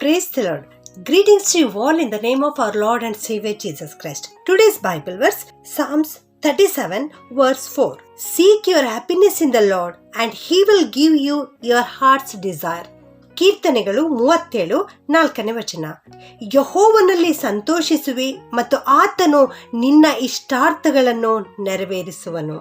Praise the Lord. Greetings to you all in the name of our Lord and Savior Jesus Christ. Today's Bible verse, Psalms 37 verse 4. Seek your happiness in the Lord and He will give you your heart's desire. ಕೀರ್ತನೆಗಳು 37:4 ವಚನ. ಯೆಹೋವನಲ್ಲಿ ಸಂತೋಷಿಸುವಿ ಮತ್ತು ಆತನು ನಿನ್ನ ಇಷ್ಟಾರ್ಥಗಳನ್ನು ನೆರವೇರಿಸುವನು.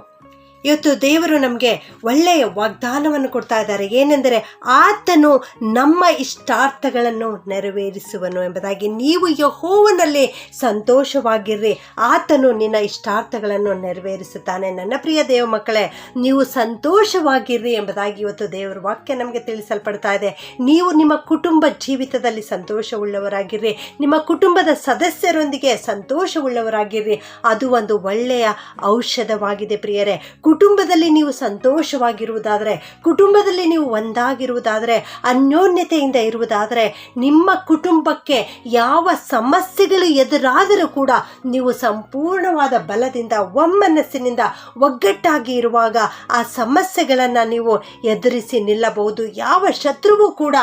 ಇವತ್ತು ದೇವರು ನಮಗೆ ಒಳ್ಳೆಯ ವಾಗ್ದಾನವನ್ನು ಕೊಡ್ತಾ ಇದ್ದಾರೆ. ಏನೆಂದರೆ ಆತನು ನಮ್ಮ ಇಷ್ಟಾರ್ಥಗಳನ್ನು ನೆರವೇರಿಸುವನು ಎಂಬುದಾಗಿ. ನೀವು ಯೆಹೋವನಲ್ಲಿ ಸಂತೋಷವಾಗಿರ್ರಿ, ಆತನು ನಿನ್ನ ಇಷ್ಟಾರ್ಥಗಳನ್ನು ನೆರವೇರಿಸುತ್ತಾನೆ. ನನ್ನ ಪ್ರಿಯ ದೇವ ಮಕ್ಕಳೇ, ನೀವು ಸಂತೋಷವಾಗಿರ್ರಿ ಎಂಬುದಾಗಿ ಇವತ್ತು ದೇವರ ವಾಕ್ಯ ನಮಗೆ ತಿಳಿಸಲ್ಪಡ್ತಾ ಇದೆ. ನೀವು ನಿಮ್ಮ ಕುಟುಂಬ ಜೀವಿತದಲ್ಲಿ ಸಂತೋಷವುಳ್ಳವರಾಗಿರ್ರಿ, ನಿಮ್ಮ ಕುಟುಂಬದ ಸದಸ್ಯರೊಂದಿಗೆ ಸಂತೋಷವುಳ್ಳವರಾಗಿರ್ರಿ. ಅದು ಒಂದು ಒಳ್ಳೆಯ ಔಷಧವಾಗಿದೆ ಪ್ರಿಯರೇ. ಕುಟುಂಬದಲ್ಲಿ ನೀವು ಸಂತೋಷವಾಗಿರುವುದಾದರೆ, ಕುಟುಂಬದಲ್ಲಿ ನೀವು ಒಂದಾಗಿರುವುದಾದರೆ, ಅನ್ಯೋನ್ಯತೆಯಿಂದ ಇರುವುದಾದರೆ, ನಿಮ್ಮ ಕುಟುಂಬಕ್ಕೆ ಯಾವ ಸಮಸ್ಯೆಗಳು ಎದುರಾದರೂ ಕೂಡ ನೀವು ಸಂಪೂರ್ಣವಾದ ಬಲದಿಂದ ಒಮ್ಮನಸ್ಸಿನಿಂದ ಒಗ್ಗಟ್ಟಾಗಿ ಇರುವಾಗ ಆ ಸಮಸ್ಯೆಗಳನ್ನು ನೀವು ಎದುರಿಸಿ ನಿಲ್ಲಬಹುದು. ಯಾವ ಶತ್ರುವು ಕೂಡ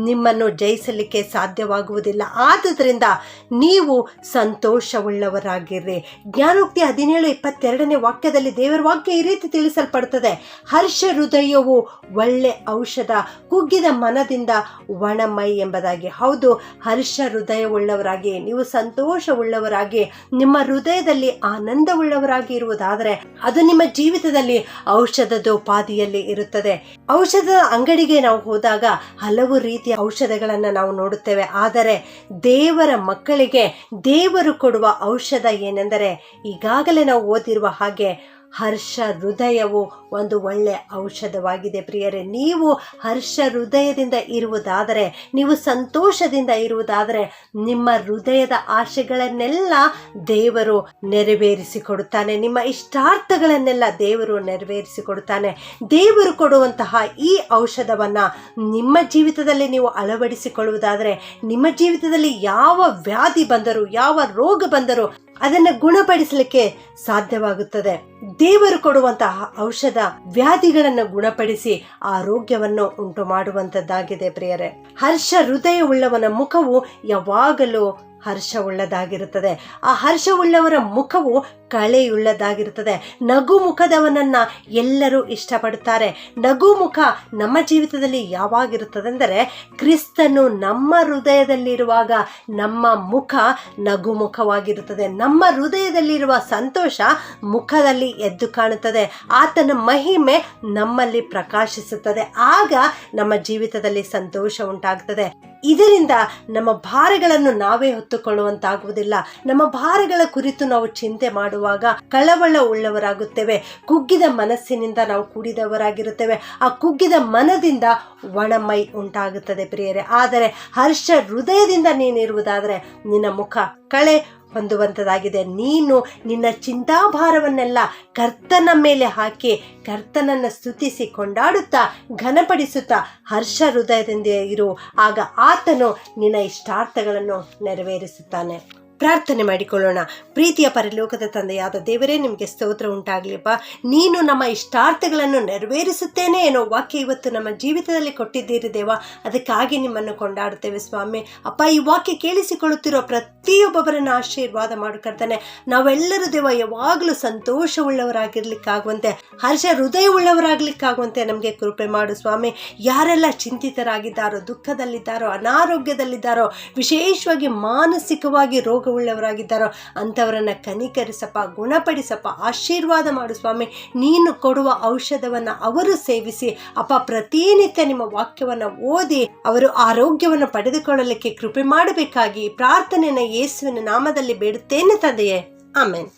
ನಿಮ್ಮನ್ನು ಜಯಿಸಲಿಕ್ಕೆ ಸಾಧ್ಯವಾಗುವುದಿಲ್ಲ. ಆದುದರಿಂದ ನೀವು ಸಂತೋಷವುಳ್ಳವರಾಗಿರ್ರಿ. ಜ್ಞಾನೋಕ್ತಿ 17:22 ವಾಕ್ಯದಲ್ಲಿ ದೇವರ ವಾಕ್ಯ ಈ ರೀತಿ ತಿಳಿಸಲ್ಪಡುತ್ತದೆ. ಹರ್ಷ ಹೃದಯವು ಒಳ್ಳೆ ಔಷಧ, ಕುಗ್ಗಿದ ಮನದಿಂದ ಒಣಮೈ ಎಂಬುದಾಗಿ. ಹೌದು, ಹರ್ಷ ಹೃದಯವುಳ್ಳವರಾಗಿ, ನೀವು ಸಂತೋಷವುಳ್ಳವರಾಗಿ, ನಿಮ್ಮ ಹೃದಯದಲ್ಲಿ ಆನಂದವುಳ್ಳವರಾಗಿ ಇರುವುದಾದರೆ ಅದು ನಿಮ್ಮ ಜೀವಿತದಲ್ಲಿ ಔಷಧದೋಪಾದಿಯಲ್ಲಿ ಇರುತ್ತದೆ. ಔಷಧದ ಅಂಗಡಿಗೆ ನಾವು ಹೋದಾಗ ಹಲವು ರೀತಿಯ ಔಷಧಗಳನ್ನು ನಾವು ನೋಡುತ್ತೇವೆ. ಆದರೆ ದೇವರ ಮಕ್ಕಳಿಗೆ ದೇವರು ಕೊಡುವ ಔಷಧ ಏನೆಂದರೆ, ಈಗಾಗಲೇ ನಾವು ಓದಿರುವ ಹಾಗೆ ಹರ್ಷ ಹೃದಯವು ಒಂದು ಒಳ್ಳೆಯ ಔಷಧವಾಗಿದೆ ಪ್ರಿಯರೇ. ನೀವು ಹರ್ಷ ಹೃದಯದಿಂದ ಇರುವುದಾದರೆ, ನೀವು ಸಂತೋಷದಿಂದ ಇರುವುದಾದರೆ, ನಿಮ್ಮ ಹೃದಯದ ಆಶೆಗಳನ್ನೆಲ್ಲ ದೇವರು ನೆರವೇರಿಸಿಕೊಡುತ್ತಾನೆ. ನಿಮ್ಮ ಇಷ್ಟಾರ್ಥಗಳನ್ನೆಲ್ಲ ದೇವರು ನೆರವೇರಿಸಿಕೊಡುತ್ತಾನೆ. ದೇವರು ಕೊಡುವಂತಹ ಈ ಔಷಧವನ್ನು ನಿಮ್ಮ ಜೀವಿತದಲ್ಲಿ ನೀವು ಅಳವಡಿಸಿಕೊಳ್ಳುವುದಾದರೆ, ನಿಮ್ಮ ಜೀವಿತದಲ್ಲಿ ಯಾವ ವ್ಯಾಧಿ ಬಂದರೂ, ಯಾವ ರೋಗ ಬಂದರೂ ಅದನ್ನು ಗುಣಪಡಿಸಲಿಕ್ಕೆ ಸಾಧ್ಯವಾಗುತ್ತದೆ. ದೇವರು ಕೊಡುವಂತಹ ಔಷಧ ವ್ಯಾಧಿಗಳನ್ನು ಗುಣಪಡಿಸಿ ಆರೋಗ್ಯವನ್ನು ಉಂಟು ಮಾಡುವಂಥದ್ದಾಗಿದೆ ಪ್ರಿಯರೇ. ಹರ್ಷ ಹೃದಯವುಳ್ಳವನ ಮುಖವು ಯಾವಾಗಲೂ ಹರ್ಷವುಳ್ಳದಾಗಿರುತ್ತದೆ. ಆ ಹರ್ಷವುಳ್ಳವರ ಮುಖವು ಕಳೆಯುಳ್ಳದಾಗಿರುತ್ತದೆ. ನಗು ಮುಖದವನನ್ನ ಎಲ್ಲರೂ ಇಷ್ಟಪಡುತ್ತಾರೆ. ನಗು ಮುಖ ನಮ್ಮ ಜೀವಿತದಲ್ಲಿ ಯಾವಾಗಿರುತ್ತದೆ ಅಂದರೆ, ಕ್ರಿಸ್ತನು ನಮ್ಮ ಹೃದಯದಲ್ಲಿರುವಾಗ ನಮ್ಮ ಮುಖ ನಗು ಮುಖವಾಗಿರುತ್ತದೆ. ನಮ್ಮ ಹೃದಯದಲ್ಲಿರುವ ಸಂತೋಷ ಮುಖದಲ್ಲಿ ಎದ್ದು ಕಾಣುತ್ತದೆ. ಆತನ ಮಹಿಮೆ ನಮ್ಮಲ್ಲಿ ಪ್ರಕಾಶಿಸುತ್ತದೆ. ಆಗ ನಮ್ಮ ಜೀವಿತದಲ್ಲಿ ಸಂತೋಷ ಉಂಟಾಗುತ್ತದೆ. ಇದರಿಂದ ನಮ್ಮ ಭಾರಗಳನ್ನು ನಾವೇ ಹೊತ್ತುಕೊಳ್ಳುವಂತಾಗುವುದಿಲ್ಲ. ನಮ್ಮ ಭಾರಗಳ ಕುರಿತು ನಾವು ಚಿಂತೆ ಮಾಡುವಾಗ ಕಳವಳ ಉಳ್ಳವರಾಗುತ್ತೇವೆ. ಕುಗ್ಗಿದ ಮನಸ್ಸಿನಿಂದ ನಾವು ಕೂಡಿದವರಾಗಿರುತ್ತೇವೆ. ಆ ಕುಗ್ಗಿದ ಮನದಿಂದ ಒಣಮೈ ಉಂಟಾಗುತ್ತದೆ ಪ್ರಿಯರೇ. ಆದರೆ ಹರ್ಷ ಹೃದಯದಿಂದ ನೀನಿರುವುದಾದರೆ ನಿನ್ನ ಮುಖ ಕಳೆ ಹೊಂದುವಂಥದ್ದಾಗಿದೆ. ನೀನು ನಿನ್ನ ಚಿಂತಾಭಾರವನ್ನೆಲ್ಲ ಕರ್ತನ ಮೇಲೆ ಹಾಕಿ ಕರ್ತನನ್ನು ಸ್ತುತಿಸಿ ಕೊಂಡಾಡುತ್ತಾ ಘನಪಡಿಸುತ್ತಾ ಹರ್ಷ ಹೃದಯದಿಂದ ಇರು. ಆಗ ಆತನು ನಿನ್ನ ಇಷ್ಟಾರ್ಥಗಳನ್ನು ನೆರವೇರಿಸುತ್ತಾನೆ. ಪ್ರಾರ್ಥನೆ ಮಾಡಿಕೊಳ್ಳೋಣ. ಪ್ರೀತಿಯ ಪರಲೋಕದ ತಂದೆಯಾದ ದೇವರೇ, ನಿಮಗೆ ಸ್ತೋತ್ರ ಉಂಟಾಗಲಿಪ್ಪ. ನೀನು ನಮ್ಮ ಇಷ್ಟಾರ್ಥಗಳನ್ನು ನೆರವೇರಿಸುತ್ತೇನೆ ಏನೋ ವಾಕ್ಯ ಇವತ್ತು ನಮ್ಮ ಜೀವಿತದಲ್ಲಿ ಕೊಟ್ಟಿದ್ದೀರಿ ದೇವ. ಅದಕ್ಕಾಗಿ ನಿಮ್ಮನ್ನು ಕೊಂಡಾಡುತ್ತೇವೆ ಸ್ವಾಮಿ. ಅಪ್ಪ, ಈ ವಾಕ್ಯ ಕೇಳಿಸಿಕೊಳ್ಳುತ್ತಿರೋ ಪ್ರತಿಯೊಬ್ಬೊಬ್ಬರನ್ನು ಆಶೀರ್ವಾದ ಮಾಡುಕರ್ತಾನೆ. ನಾವೆಲ್ಲರೂ ದೇವ ಯಾವಾಗಲೂ ಸಂತೋಷವುಳ್ಳವರಾಗಿರ್ಲಿಕ್ಕಾಗುವಂತೆ, ಹರ್ಷ ಹೃದಯವುಳ್ಳವರಾಗ್ಲಿಕ್ಕಾಗುವಂತೆ ನಮಗೆ ಕೃಪೆ ಮಾಡು ಸ್ವಾಮಿ. ಯಾರೆಲ್ಲ ಚಿಂತಿತರಾಗಿದ್ದಾರೋ, ದುಃಖದಲ್ಲಿದ್ದಾರೋ, ಅನಾರೋಗ್ಯದಲ್ಲಿದ್ದಾರೋ, ವಿಶೇಷವಾಗಿ ಮಾನಸಿಕವಾಗಿ ರೋಗವುಳ್ಳವರಾಗಿದ್ದಾರೋ ಅಂಥವರನ್ನು ಕನಿಕರಿಸಪ್ಪ, ಗುಣಪಡಿಸಪ್ಪ, ಆಶೀರ್ವಾದ ಮಾಡು ಸ್ವಾಮಿ. ನೀನು ಕೊಡುವ ಔಷಧವನ್ನು ಅವರು ಸೇವಿಸಿ ಅಪ್ಪ, ಪ್ರತಿನಿತ್ಯ ನಿಮ್ಮ ವಾಕ್ಯವನ್ನು ಓದಿ ಅವರು ಆರೋಗ್ಯವನ್ನು ಪಡೆದುಕೊಳ್ಳಲಿಕ್ಕೆ ಕೃಪೆ ಮಾಡಬೇಕಾಗಿ ಪ್ರಾರ್ಥನೆಯನ್ನು ಯೇಸುವಿನ ನಾಮದಲ್ಲಿ ಬೇಡುತ್ತೇನೆ ತಂದೆಯೇ. ಆಮೆನ್.